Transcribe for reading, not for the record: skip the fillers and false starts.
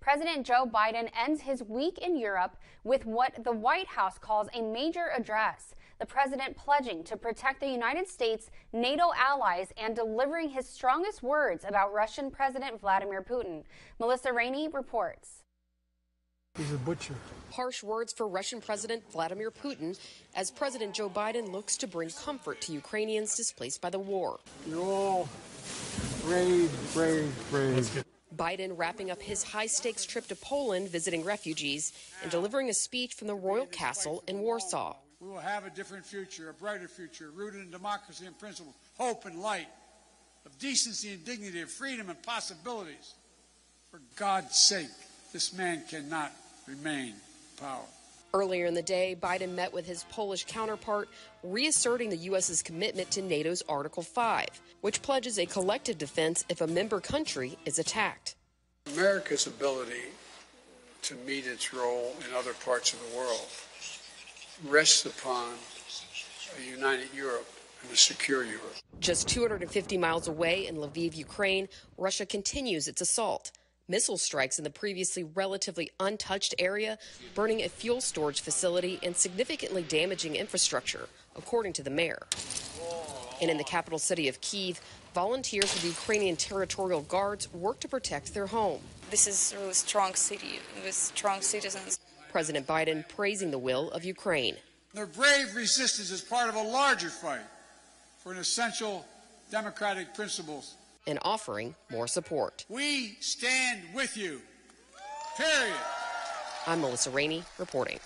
President Joe Biden ends his week in Europe with what the White House calls a major address. The president pledging to protect the United States, NATO allies, and delivering his strongest words about Russian President Vladimir Putin. Melissa Rainey reports. He's a butcher. Harsh words for Russian President Vladimir Putin as President Joe Biden looks to bring comfort to Ukrainians displaced by the war. You're all brave. Biden wrapping up his high-stakes trip to Poland, visiting refugees, and delivering a speech from the royal castle in Warsaw. We will have a different future, a brighter future, rooted in democracy and principles, hope and light, of decency and dignity, of freedom and possibilities. For God's sake, this man cannot remain in power. Earlier in the day, Biden met with his Polish counterpart, reasserting the U.S.'s commitment to NATO's Article 5, which pledges a collective defense if a member country is attacked. America's ability to meet its role in other parts of the world rests upon a united Europe and a secure Europe. Just 250 miles away in Lviv, Ukraine, Russia continues its assault. Missile strikes in the previously relatively untouched area, burning a fuel storage facility and significantly damaging infrastructure, according to the mayor. And in the capital city of Kyiv, volunteers with the Ukrainian Territorial Guards work to protect their home. This is a really strong city with strong citizens. President Biden praising the will of Ukraine. Their brave resistance is part of a larger fight for an essential democratic principles. And offering more support. We stand with you, period. I'm Melissa Rainey reporting.